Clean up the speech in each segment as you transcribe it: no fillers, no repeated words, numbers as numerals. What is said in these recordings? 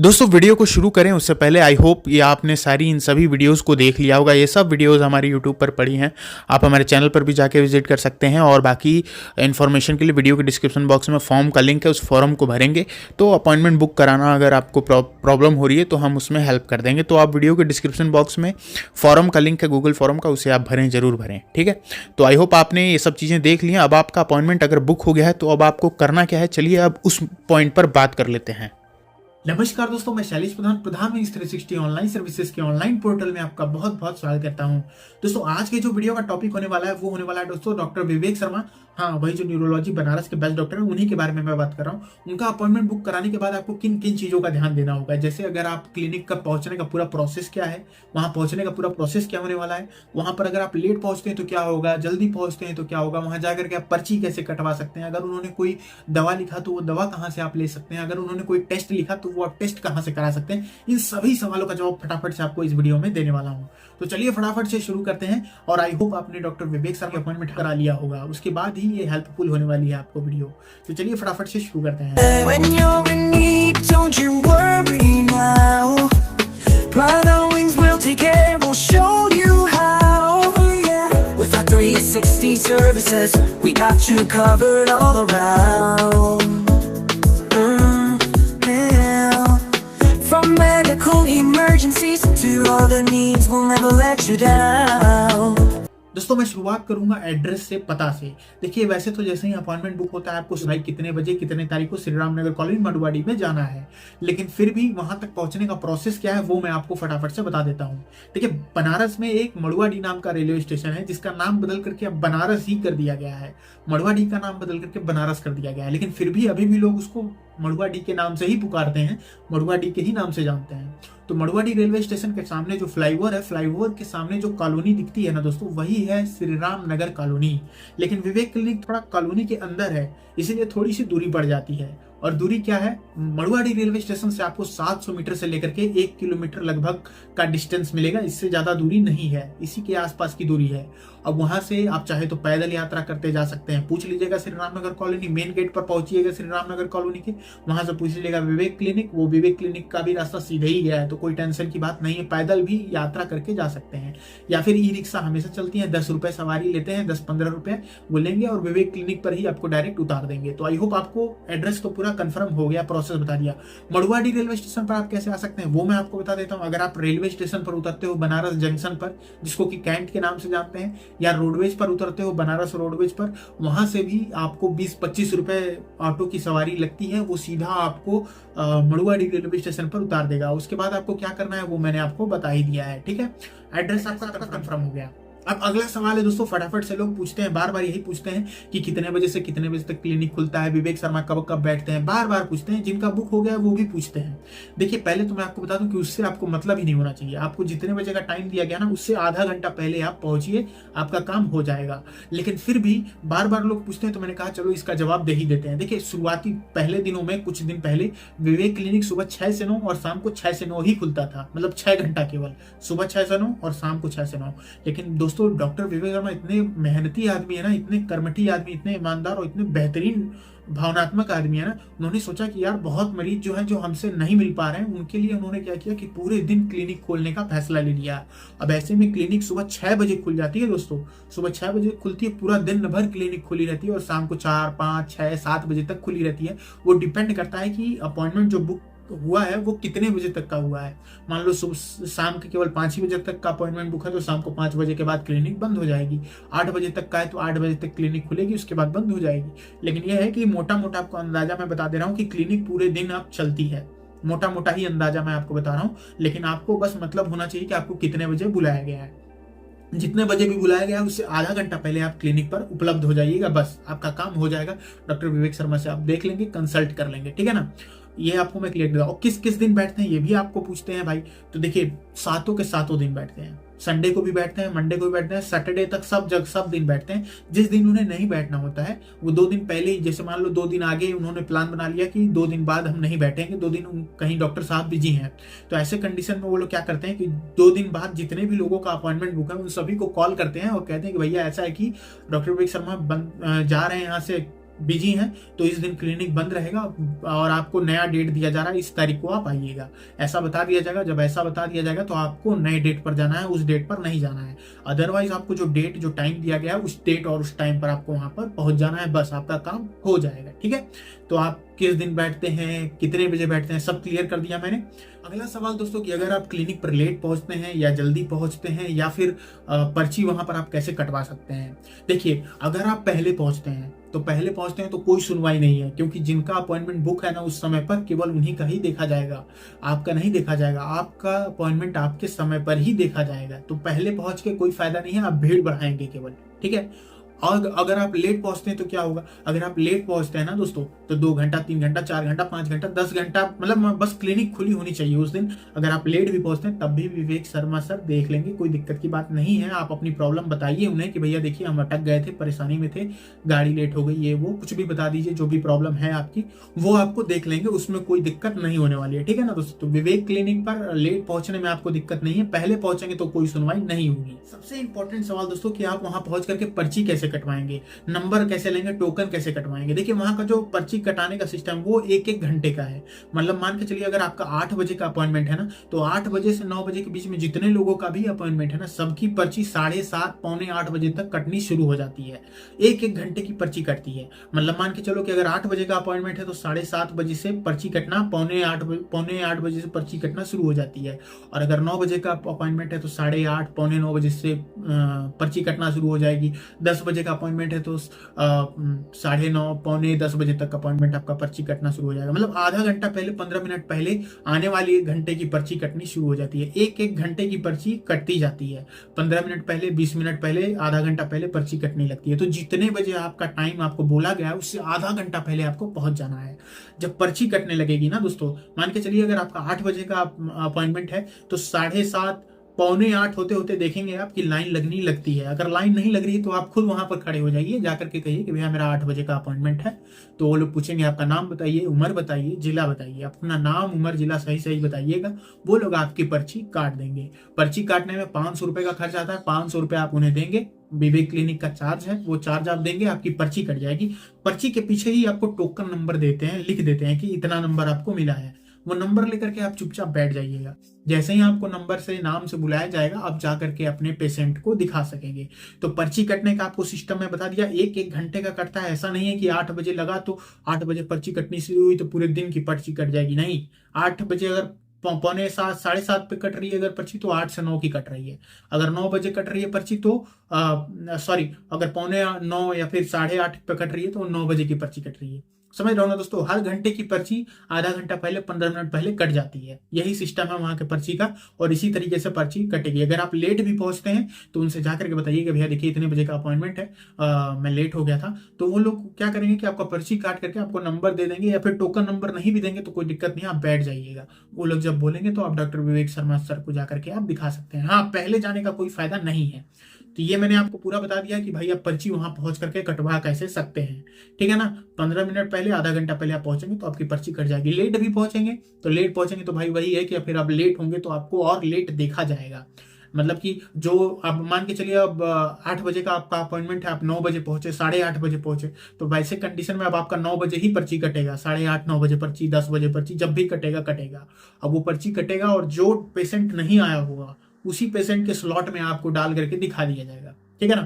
दोस्तों वीडियो को शुरू करें उससे पहले आई होप ये आपने सारी इन सभी वीडियोस को देख लिया होगा। ये सब वीडियोस हमारे यूट्यूब पर पड़ी हैं, आप हमारे चैनल पर भी जाके विजिट कर सकते हैं। और बाकी इन्फॉर्मेशन के लिए वीडियो के डिस्क्रिप्शन बॉक्स में फॉर्म का लिंक है, उस फॉर्म को भरेंगे तो अपॉइंटमेंट बुक कराना अगर आपको प्रॉब्लम हो रही है तो हम उसमें हेल्प कर देंगे। तो आप वीडियो के डिस्क्रिप्शन बॉक्स में फॉर्म का लिंक है, गूगल फॉर्म का, उसे आप भरें, जरूर भरें, ठीक है। तो आई होप आपने ये सब चीज़ें देख ली हैं। अब आपका अपॉइंटमेंट अगर बुक हो गया है तो अब आपको करना क्या है, चलिए अब उस पॉइंट पर बात कर लेते हैं। नमस्कार दोस्तों, मैं शैलेश प्रधान में 360 ऑनलाइन सर्विसेज के ऑनलाइन पोर्टल में आपका बहुत बहुत स्वागत करता हूं। दोस्तों आज के जो वीडियो का टॉपिक होने वाला है वो होने वाला है दोस्तों डॉक्टर विवेक शर्मा। हाँ, वही जो न्यूरोलॉजी बनारस के बेस्ट डॉक्टर हैं, उन्हीं के बारे में मैं बात कर रहा हूँ। उनका अपॉइंटमेंट बुक कराने के बाद आपको किन किन चीजों का ध्यान देना होगा, जैसे अगर आप क्लिनिक का पहुंचने का पूरा प्रोसेस क्या है, वहां पहुंचने का पूरा प्रोसेस क्या होने वाला है, वहां पर अगर आप लेट पहुंचते हैं तो क्या होगा, जल्दी पहुंचते हैं तो क्या होगा, वहां जाकर के आप पर्ची कैसे कटवा सकते हैं, अगर उन्होंने कोई दवा लिखा तो वो दवा कहाँ से आप ले सकते हैं, अगर उन्होंने कोई टेस्ट लिखा तो वो आप टेस्ट कहाँ से करा सकते हैं। इन सभी सवालों का जवाब फटाफट से आपको इस वीडियो में देने वाला हूं। तो चलिए फटाफट से शुरू करते हैं। और आई होप आपने डॉक्टर विवेक सर का अपॉइंटमेंट करा लिया होगा, उसके बाद ही ये हेल्पफुल होने वाली है आपको वीडियो। तो चलिए फटाफट से शुरू करते हैं। When you're in need, don't you worry now. Brother Wings will take care, we'll show you how. Yeah. With our 360 services, we got you covered all around. Yeah. From medical emergencies to all the needs, we'll never let you down. दोस्तों मैं शुरुआत करूंगा address से, पता से। देखिए वैसे तो जैसे ही अपॉइंटमेंट बुक होता है आपको भाई कितने बजे कितने तारीख को श्री राम नगर कॉलोनी मडुवाडी में जाना है, लेकिन फिर भी वहां तक पहुंचने का प्रोसेस क्या है वो मैं आपको फटाफट से बता देता हूं। देखिए बनारस में एक मडुवाडी नाम का रेलवे स्टेशन है जिसका नाम बदल करके अब बनारस ही कर दिया गया है। मडुवाडी का नाम बदल करके बनारस कर दिया गया है, लेकिन फिर भी अभी भी लोग उसको मडुवाडी के नाम से ही पुकारते हैं, मडुवाडी के ही नाम से जानते हैं। तो मडुवाडी रेलवे स्टेशन के सामने जो फ्लाईओवर है, फ्लाईओवर के सामने जो कॉलोनी दिखती है ना दोस्तों, वही है श्री राम नगर कॉलोनी। लेकिन विवेक क्लिनिक थोड़ा कॉलोनी के अंदर है, इसीलिए थोड़ी सी दूरी बढ़ जाती है। और दूरी क्या है, मडुवाडी रेलवे स्टेशन से आपको 700 मीटर से लेकर के 1 किलोमीटर लगभग का डिस्टेंस मिलेगा, इससे ज्यादा दूरी नहीं है, इसी के आसपास की दूरी है। अब वहां से आप चाहे तो पैदल यात्रा करते जा सकते हैं। पूछ लीजिएगा Shri Ramnagar colony, main gate पर पहुंचिएगा श्री रामनगर कॉलोनी के, वहां से पूछ लीजिएगा विवेक क्लिनिक, वो विवेक क्लिनिक का भी रास्ता सीधे ही गया है, तो कोई टेंशन की बात नहीं है, पैदल भी यात्रा करके जा सकते हैं। या फिर ई रिक्शा हमेशा चलती है, 10 रुपए सवारी लेते हैं, 10-15 रुपए वो लेंगे और विवेक क्लिनिक पर ही आपको डायरेक्ट उतार देंगे। तो आई होप आपको एड्रेस तो पूरा कंफर्म हो गया, प्रोसेस बता दिया। मडुवाडी रेलवे स्टेशन पर आप कैसे आ सकते हैं वो मैं आपको बता देता हूं। अगर आप रेलवे स्टेशन पर उतरते हो बनारस जंक्शन पर, जिसको कि कैंट के नाम से जानते हैं, या रोडवेज पर उतरते हो बनारस रोडवेज पर, वहां से भी आपको 20-25 रुपए ऑटो की सवारी लगती है, वो सीधा आपको मडुवाडी रेलवे स्टेशन पर उतार देगा। उसके बाद आपको क्या करना है वो मैंने आपको बता ही दिया है, ठीक है। एड्रेस आपका कंफर्म हो गया। अब अगला सवाल है दोस्तों, फटाफट से लोग पूछते हैं, बार बार यही पूछते हैं कि कितने बजे से कितने बजे तक क्लिनिक खुलता है, विवेक शर्मा कब कब बैठते हैं, बार बार पूछते हैं। जिनका बुक हो गया है वो भी पूछते हैं। देखिए पहले तो मैं आपको बता दूं कि उससे आपको मतलब ही नहीं होना चाहिए। आपको जितने बजे का टाइम दिया गया ना, उससे आधा घंटा पहले आप पहुंचिए, आपका काम हो जाएगा। लेकिन फिर भी बार बार लोग पूछते हैं, तो मैंने कहा चलो इसका जवाब दे ही देते हैं। देखिए शुरुआती पहले दिनों में, कुछ दिन पहले, विवेक क्लिनिक सुबह 6 से 9 और शाम को 6 से 9 ही खुलता था, मतलब 6 घंटा केवल, सुबह 6 से 9 और शाम को 6 से 9। लेकिन दोस्तों डॉक्टर विवेक शर्मा इतने मेहनती आदमी है ना, इतने कर्मठी आदमी, इतने ईमानदार और इतने बेहतरीन भावनात्मक आदमी है ना, उन्होंने सोचा कि यार बहुत मरीज जो है जो हमसे नहीं मिल पा रहे हैं, उनके लिए उन्होंने क्या किया कि पूरे दिन क्लिनिक खोलने का फैसला ले लिया। अब ऐसे में क्लिनिक सुबह 6 बजे खुल जाती है दोस्तों, सुबह 6 बजे खुलती है, पूरा दिन भर क्लिनिक खुली रहती है और शाम को 4, 5, 6, 7 बजे तक खुली रहती है। वो डिपेंड करता है कि अपॉइंटमेंट जो बुक हुआ है वो कितने बजे तक का हुआ है। मान लो सुबह शाम के केवल 5 ही बजे तक का अपॉइंटमेंट बुक है तो शाम को 5 बजे के बाद क्लिनिक बंद हो जाएगी। 8 बजे तक का है तो 8 बजे तक क्लिनिक खुलेगी, उसके बाद बंद हो जाएगी। लेकिन यह है कि मोटा मोटा आपको अंदाजा मैं बता दे रहा हूँ कि क्लिनिक पूरे दिन अब चलती है, मोटा मोटा ही अंदाजा मैं आपको बता रहा हूँ। लेकिन आपको बस मतलब होना चाहिए कि आपको कितने बजे बुलाया गया है। जितने बजे भी बुलाया गया है उससे आधा घंटा पहले आप क्लिनिक पर उपलब्ध हो जाइएगा, बस आपका काम हो जाएगा। डॉक्टर विवेक शर्मा से आप देख लेंगे, कंसल्ट कर लेंगे, ठीक है ना। ये आपको मैं क्लियर बताऊँ। किस किस दिन बैठते हैं ये भी आपको पूछते हैं भाई, तो देखिए सातों के सातों दिन बैठते हैं, संडे को भी बैठते हैं, मंडे को भी बैठते हैं, सैटरडे तक सब दिन बैठते हैं। जिस दिन उन्हें नहीं बैठना होता है वो 2 दिन पहले ही, जैसे मान लो 2 दिन आगे उन्होंने प्लान बना लिया कि 2 दिन बाद हम नहीं बैठेंगे, 2 दिन कहीं डॉक्टर साहब बिजी हैं, तो ऐसे कंडीशन में वो लोग क्या करते हैं कि 2 दिन बाद जितने भी लोगों का अपॉइंटमेंट बुक है उन सभी को कॉल करते हैं और कहते हैं कि भैया ऐसा है कि डॉक्टर विवेक शर्मा जा रहे हैं यहाँ से बिजी हैं तो इस दिन क्लिनिक बंद रहेगा और आपको नया डेट दिया जा रहा है, इस तारीख को आप आइएगा, ऐसा बता दिया जाएगा। जब ऐसा बता दिया जाएगा तो आपको नए डेट पर जाना है, उस डेट पर नहीं जाना है। अदरवाइज आपको जो डेट जो टाइम दिया गया है उस डेट और उस टाइम पर आपको वहां पर पहुंच जाना है, बस आपका काम हो जाएगा। ठीक है, तो आप किस दिन बैठते हैं, कितने बजे बैठते हैं, सब क्लियर कर दिया मैंने। अगला सवाल दोस्तों कि अगर आप क्लिनिक पर लेट पहुंचते हैं या जल्दी पहुंचते हैं या फिर पर्ची वहां पर आप कैसे कटवा सकते हैं। देखिए, अगर आप पहले पहुंचते हैं तो कोई सुनवाई नहीं है, क्योंकि जिनका अपॉइंटमेंट बुक है ना उस समय पर केवल उन्हीं का ही देखा जाएगा, आपका नहीं देखा जाएगा। आपका अपॉइंटमेंट आपके समय पर ही देखा जाएगा, तो पहले पहुंच के कोई फायदा नहीं है, आप भीड़ बढ़ाएंगे केवल। ठीक है, और अगर आप लेट पहुंचते हैं तो क्या होगा, अगर आप लेट पहुंचते हैं ना दोस्तों तो 2 घंटा 3 घंटा 4 घंटा 5 घंटा 10 घंटा, मतलब बस क्लिनिक खुली होनी चाहिए उस दिन। अगर आप लेट भी पहुंचते हैं तब भी विवेक शर्मा सर देख लेंगे, कोई दिक्कत की बात नहीं है। आप अपनी प्रॉब्लम बताइए उन्हें कि भैया देखिए हम अटक गए थे, परेशानी में थे, गाड़ी लेट हो गई, ये वो कुछ भी बता दीजिए, जो भी प्रॉब्लम है आपकी वो आपको देख लेंगे, उसमें कोई दिक्कत नहीं होने वाली है। ठीक है ना दोस्तों, तो विवेक क्लिनिक पर लेट पहुंचने में आपको दिक्कत नहीं है, पहले पहुंचेंगे तो कोई सुनवाई नहीं होगी। सबसे इंपॉर्टेंट सवाल दोस्तों कि आप वहां पहुंच करके पर्ची कैसे कटवाएंगे, नंबर कैसे लेंगे, टोकन कैसे कटवाएंगे। देखिए, वहां का जो पर्ची कटाने का सिस्टम वो 1-1 घंटे का है। मतलब मान के चलिए अगर आपका 8 बजे का अपॉइंटमेंट है ना, तो 8 बजे से 9 बजे के बीच में जितने लोगों का भी अपॉइंटमेंट है ना, सबकी पर्ची 7:30 पौने 8 बजे तक कटनी शुरू हो जाती है। 1-1 घंटे की पर्ची कटती है। मतलब मान के चलो कि अगर 8 बजे का अपॉइंटमेंट है तो 7:30 बजे से पर्ची कटना, पौने 8 बजे से पर्ची कटना शुरू हो जाती है। और अगर 9 बजे का अपॉइंटमेंट है तो 8:30 पौने 9 बजे से पर्ची कटना शुरू हो जाएगी। 10 बजे का अपॉइंटमेंट है तो 9:30 पौने 10 बजे तक अपॉइंटमेंट आपका पर्ची कटना शुरू हो जाएगा। मतलब आधा घंटा पहले, 15 मिनट पहले आने वाली 1 घंटे की पर्ची कटनी शुरू हो जाती है। 1-1 घंटे की पर्ची कटती जाती है। 15 मिनट पहले, 20 मिनट पहले, आधा घंटा पहले पर्ची कटने लगती है। तो जितने बजे आपका टाइम आपको बोला गया है उससे आधा घंटा पहले आपको पहुंच जाना है। जब पर्ची कटने लगेगी ना दोस्तों, मान के चलिए अगर आपका 8 बजे का अपॉइंटमेंट है तो 7:30 पौने 8 होते होते देखेंगे आपकी लाइन लगनी लगती है। अगर लाइन नहीं लग रही है तो आप खुद वहां पर खड़े हो जाइए, जाकर के कहिए कि भैया मेरा 8 बजे का अपॉइंटमेंट है। तो वो लोग पूछेंगे आपका नाम बताइए, उम्र बताइए, जिला बताइए, अपना नाम उम्र जिला सही बताइएगा। वो लोग आपकी पर्ची काट देंगे। पर्ची काटने में 500 रुपए का खर्च आता है, 500 रुपए आप उन्हें देंगे। विवेक क्लिनिक का चार्ज है, वो चार्ज आप देंगे, आपकी पर्ची कट जाएगी। पर्ची के पीछे ही आपको टोकन नंबर देते हैं, लिख देते हैं कि इतना नंबर आपको मिला है। वो नंबर लेकर के आप चुपचाप बैठ जाइएगा। जैसे ही आपको नंबर से, नाम से बुलाया जाएगा, आप जाकर के अपने पेशेंट को दिखा सकेंगे। तो पर्ची कटने का आपको सिस्टम में बता दिया, 1-1 घंटे का कटता है। ऐसा नहीं है कि 8 बजे लगा तो 8 बजे पर्ची कटनी शुरू हुई तो पूरे दिन की पर्ची कट जाएगी, नहीं। 8 बजे अगर पौने 7, 7:30 पे कट रही है अगर पर्ची, तो 8 से 9 की कट रही है। अगर 9 बजे कट रही है पर्ची तो अगर पौने 9 या फिर 8:30 पे कट रही है तो 9 बजे की पर्ची कट रही है। समझ रहे हो ना दोस्तों, हर घंटे की पर्ची आधा घंटा पहले, 15 मिनट पहले कट जाती है। यही सिस्टम है वहां के पर्ची का, और इसी तरीके से पर्ची कटेगी। अगर आप लेट भी पहुंचते हैं तो उनसे जाकर के बताइए कि भैया देखिए इतने बजे का अपॉइंटमेंट है, मैं लेट हो गया था। तो वो लोग क्या करेंगे कि आपका पर्ची काट करके आपको नंबर दे देंगे, या फिर टोकन नंबर नहीं भी देंगे तो कोई दिक्कत नहीं, आप बैठ जाइएगा। वो लोग जब बोलेंगे तो आप डॉक्टर विवेक शर्मा सर को जाकर के आप दिखा सकते हैं। हाँ, पहले जाने का कोई फायदा नहीं है। तो ये मैंने आपको पूरा बता दिया कि भाई आप पर्ची वहां पहुंच करके कटवा कैसे सकते हैं। ठीक है ना, 15 मिनट पहले, आधा घंटा पहले आप पहुंचेंगे तो आपकी पर्ची कट जाएगी। लेट भी पहुंचेंगे तो भाई वही है कि फिर आप लेट होंगे तो आपको और लेट देखा जाएगा। मतलब कि जो अब मान के चलिए अब 8 बजे का आपका अपॉइंटमेंट है, आप 9 बजे पहुंचे, 8:30 बजे पहुंचे, तो वैसे कंडीशन में अब आपका 9 बजे ही पर्ची कटेगा। 8:30 9 बजे पर्ची, 10 बजे पर्ची, जब भी कटेगा। अब वो पर्ची कटेगा और जो पेशेंट नहीं आया होगा उसी पेशेंट के स्लॉट में आपको डाल करके दिखा दिया जाएगा। ठीक है ना,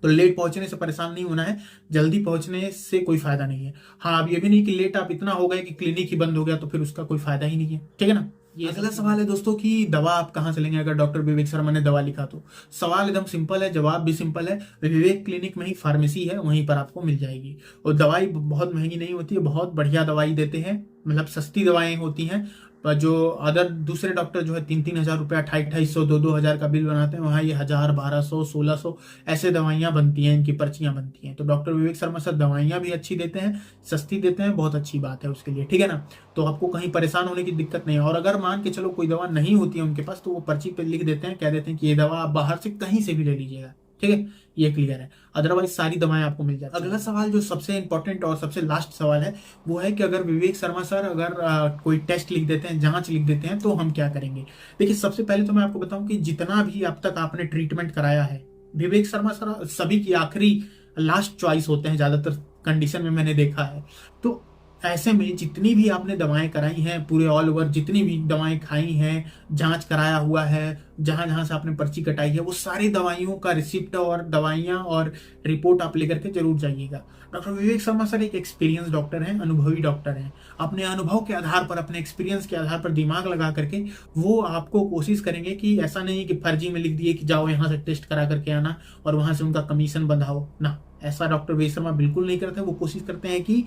तो लेट पहुंचने से परेशान नहीं होना है, जल्दी पहुंचने से कोई फायदा नहीं है। हाँ, अब ये भी नहीं कि लेट आप इतना हो गए कि क्लिनिक ही बंद हो गया तो फिर उसका कोई फायदा ही नहीं है। ठीक है ना। ये अगला सवाल है दोस्तों कि दवा आप कहां से लेंगे अगर डॉक्टर विवेक शर्मा ने दवा लिखा तो। सवाल एकदम सिंपल है, जवाब भी सिंपल है। विवेक क्लिनिक में ही फार्मेसी है, वहीं पर आपको मिल जाएगी। और दवाई बहुत महंगी नहीं होती है, बहुत बढ़िया दवाई देते हैं, मतलब सस्ती दवाएं होती हैं। जो अदर दूसरे डॉक्टर जो है 3-3 हजार रुपया, 2,500, 2-2 हजार का बिल बनाते हैं, वहाँ ये 1000, 1200, 1600 ऐसे दवाइयाँ बनती हैं, इनकी पर्चियाँ बनती हैं। तो डॉक्टर विवेक शर्मा सर दवाइयाँ भी अच्छी देते हैं, सस्ती देते हैं, बहुत अच्छी बात है उसके लिए। ठीक है ना, तो आपको कहीं परेशान होने की दिक्कत नहीं है। और अगर मान के चलो कोई दवा नहीं होती है उनके पास तो वो पर्ची पे लिख देते हैं, कह देते हैं कि ये दवा आप बाहर से कहीं से भी ले लीजिएगा। ठीक है, ये क्लियर है। अदरवाइज सारी दवाएं आपको मिल जाती है। अगला सवाल जो सबसे इंपॉर्टेंट और सबसे लास्ट सवाल है वो है कि अगर विवेक शर्मा सर अगर कोई टेस्ट लिख देते हैं, जांच लिख देते हैं, तो हम क्या करेंगे। देखिए, सबसे पहले तो मैं आपको बताऊं कि जितना भी अब तक आपने ट्रीटमेंट कराया है, विवेक शर्मा सर सभी की आखिरी लास्ट चॉइस होते हैं ज्यादातर कंडीशन में मैंने देखा है। तो ऐसे में जितनी भी आपने दवाएं कराई हैं पूरे ऑल ओवर, जितनी भी दवाएं खाई हैं, जांच कराया हुआ है, जहां जहां से आपने पर्ची कटाई है, वो सारी दवाइयों का रिसिप्ट और दवाइयां और रिपोर्ट आप लेकर के जरूर जाइएगा। डॉक्टर विवेक शर्मा सर एक एक्सपीरियंस डॉक्टर हैं, अनुभवी डॉक्टर हैं। अपने अनुभव के आधार पर, अपने एक्सपीरियंस के आधार पर दिमाग लगा करके वो आपको कोशिश करेंगे कि ऐसा नहीं है कि फर्जी में लिख दिए कि जाओ यहाँ से टेस्ट करा करके आना और वहां से उनका कमीशन बंधाओ ना। ऐसा डॉक्टर विवेक शर्मा बिल्कुल नहीं करते। वो कोशिश करते हैं कि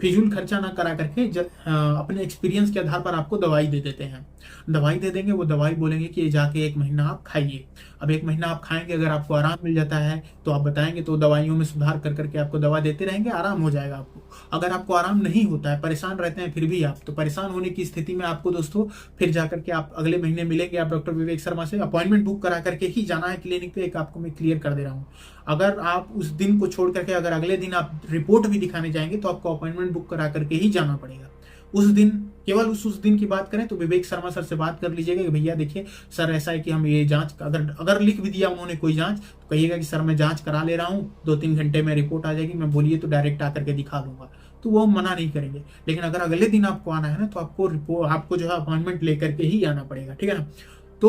फिजूल खर्चा ना करा करके अपने एक्सपीरियंस के आधार पर आपको दवाई दे देते हैं। दवाई दे देंगे, वो दवाई बोलेंगे कि ये जाके 1 महीना आप खाइए। अब 1 महीना आप खाएंगे, अगर आपको आराम मिल जाता है तो आप बताएंगे, तो दवाइयों में सुधार कर करके आपको दवा देते रहेंगे, आराम हो जाएगा आपको। अगर आपको आराम नहीं होता है, परेशान रहते हैं फिर भी आप, तो परेशान होने की स्थिति में आपको दोस्तों फिर जाकर के आप अगले महीने मिलेंगे आप डॉक्टर विवेक शर्मा से। अपॉइंटमेंट बुक करा करके ही जाना है क्लिनिक पे, एक आपको मैं क्लियर कर दे रहा हूँ। अगर आप उस दिन को छोड़ करके अगर अगले दिन आप रिपोर्ट भी दिखाने जाएंगे तो आपको अपॉइंटमेंट बुक करा करके ही जाना पड़ेगा। उस दिन केवल उस दिन की बात करें तो विवेक शर्मा सर से बात कर लीजिएगा कि भैया देखिए सर ऐसा है कि हम ये जांच, अगर लिख भी दिया उन्होंने कोई जांच तो कहिएगा कि सर मैं जांच करा ले रहा हूँ, 2-3 घंटे में रिपोर्ट आ जाएगी, मैं बोलिए तो डायरेक्ट आकर के दिखा लूंगा, तो वो मना नहीं करेंगे। लेकिन अगर अगले दिन आपको आना है ना तो आपको जो है अपॉइंटमेंट लेकर के ही आना पड़ेगा, ठीक है ना। तो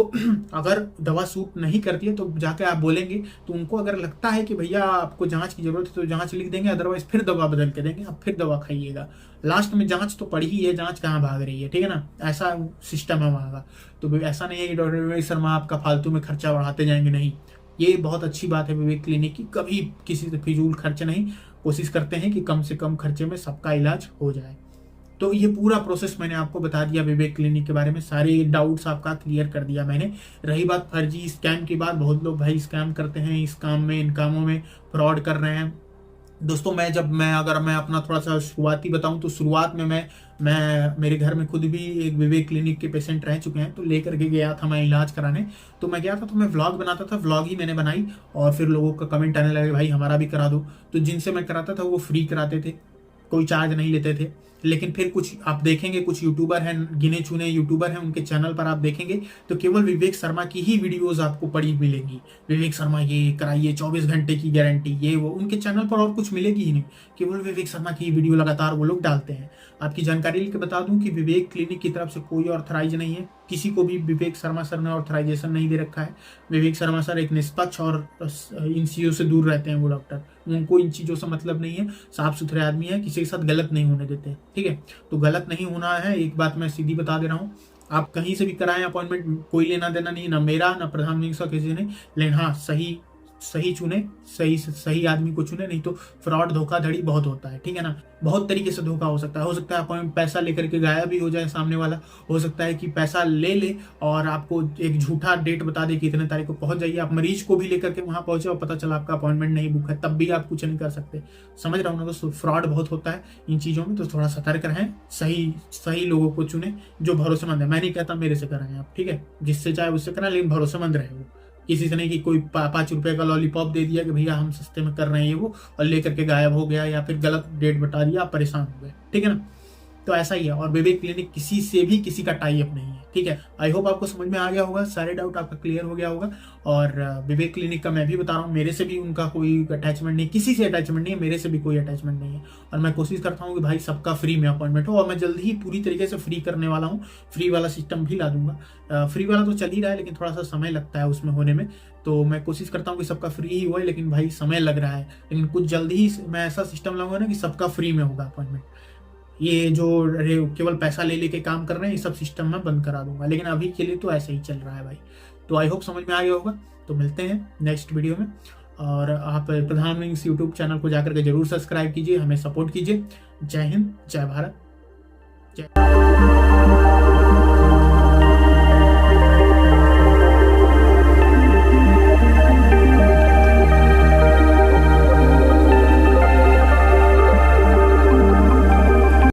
अगर दवा सूट नहीं करती है तो जाके आप बोलेंगे, तो उनको अगर लगता है कि भैया आपको जांच की जरूरत है तो जांच लिख देंगे, अदरवाइज फिर दवा बदल के देंगे, आप फिर दवा खाइएगा। लास्ट में जांच तो पड़ी ही है, जांच कहाँ भाग रही है, ठीक है ना। ऐसा सिस्टम है वहाँ का। तो ऐसा नहीं है कि डॉक्टर विवेक शर्मा आपका फालतू में खर्चा बढ़ाते जाएंगे, नहीं। ये बहुत अच्छी बात है विवेक क्लिनिक की, कभी किसी से फिजूल खर्च नहीं, कोशिश करते हैं कि कम से कम खर्चे में सबका इलाज हो जाए। तो ये पूरा प्रोसेस मैंने आपको बता दिया विवेक क्लिनिक के बारे में, सारे डाउट्स आपका क्लियर कर दिया मैंने। रही बात फर्जी स्कैम की बात, बहुत लोग भाई स्कैम करते हैं, इस काम में, इन कामों में फ्रॉड कर रहे हैं दोस्तों। अगर मैं अपना थोड़ा सा शुरुआती बताऊं तो शुरुआत में मैं मेरे घर में खुद भी एक विवेक क्लिनिक के पेशेंट रह चुके हैं, तो लेकर के गया था मैं इलाज कराने। तो मैं गया था तो मैं व्लॉग बनाता था, व्लॉग ही मैंने बनाई और फिर लोगों का कमेंट आने लगे भाई हमारा भी करा दो। तो जिनसे मैं कराता था वो फ्री कराते थे, कोई चार्ज नहीं लेते थे। लेकिन फिर कुछ आप देखेंगे, कुछ यूट्यूबर हैं, गिने चुने यूट्यूबर हैं, उनके चैनल पर आप देखेंगे तो केवल विवेक शर्मा की ही वीडियोस आपको पड़ी मिलेंगी। विवेक शर्मा ये कराइए, 24 घंटे की गारंटी, ये वो, उनके चैनल पर और कुछ मिलेगी ही नहीं, केवल विवेक शर्मा की वीडियो लगातार वो लोग डालते हैं। आपकी जानकारी लेकर बता दूं कि विवेक क्लिनिक की तरफ से कोई ऑथराइज नहीं है, किसी को भी विवेक शर्मा सर ने ऑथराइजेशन नहीं दे रखा है। विवेक शर्मा सर एक निष्पक्ष और इन चीज़ों से दूर रहते हैं वो डॉक्टर, उनको इन चीज़ों से मतलब नहीं है, साफ सुथरे आदमी है, किसी के साथ गलत नहीं होने देते, ठीक है। तो गलत नहीं होना है, एक बात मैं सीधी बता दे रहा हूँ। आप कहीं से भी कराएं अपॉइंटमेंट, कोई लेना देना नहीं, ना मेरा ना प्रधानमंत्री का किसी ने, लेकिन हाँ सही चुने, सही आदमी को चुने, नहीं तो फ्रॉड धोखाधड़ी बहुत होता है, ठीक है ना। बहुत तरीके से धोखा हो सकता है अपॉइंटमेंट पैसा लेकर के गायब भी हो जाए सामने वाला, हो सकता है कि पैसा ले और आपको एक झूठा डेट बता दे कि इतने तारीख को पहुंच जाइए, आप मरीज को भी लेकर के वहां पहुंचे और पता चला आपका अपॉइंटमेंट नहीं बुक है, तब भी आप कुछ नहीं कर सकते। समझ रहा हूँ ना दोस्तों, फ्रॉड बहुत होता है इन चीजों में, तो थोड़ा सतर्क रहें, सही लोगों को चुने जो भरोसेमंद है। मैं नहीं कहता मेरे से कराएं आप, ठीक है, जिससे चाहे उससे कराएं, लेकिन भरोसेमंद रहे वो, किसी से नहीं कि कोई 5 रुपए का लॉलीपॉप दे दिया कि भैया हम सस्ते में कर रहे हैं ये वो, और लेकर के गायब हो गया, या फिर गलत डेट बता दिया, आप परेशान हो गए, ठीक है ना। तो ऐसा ही है। और विवेक क्लिनिक किसी से भी किसी का टाई अप नहीं है, ठीक है। आई होप आपको समझ में आ गया होगा, सारे डाउट आपका क्लियर हो गया होगा। और विवेक क्लिनिक का मैं भी बता रहा हूँ, मेरे से भी उनका कोई अटैचमेंट नहीं, किसी से अटैचमेंट नहीं है, मेरे से भी कोई अटैचमेंट नहीं है। और मैं कोशिश करता हूँ कि भाई सबका फ्री में अपॉइंटमेंट हो, और मैं जल्दी ही पूरी तरीके से फ्री करने वाला हूँ, फ्री वाला सिस्टम भी ला दूंगा। फ्री वाला तो चल ही रहा है, लेकिन थोड़ा सा समय लगता है उसमें होने में, तो मैं कोशिश करता हूँ कि सबका फ्री ही हो, लेकिन भाई समय लग रहा है। लेकिन कुछ जल्दी ही मैं ऐसा सिस्टम लाऊंगा ना कि सबका फ्री में होगा अपॉइंटमेंट। ये जो केवल पैसा ले लेके काम कर रहे हैं, ये सब सिस्टम मैं बंद करा दूंगा, लेकिन अभी के लिए तो ऐसे ही चल रहा है भाई। तो आई होप समझ में आ गया होगा। तो मिलते हैं नेक्स्ट वीडियो में, और आप प्रधानमंत्री यूट्यूब चैनल को जाकर के जरूर सब्सक्राइब कीजिए, हमें सपोर्ट कीजिए। जय हिंद, जय भारत, जय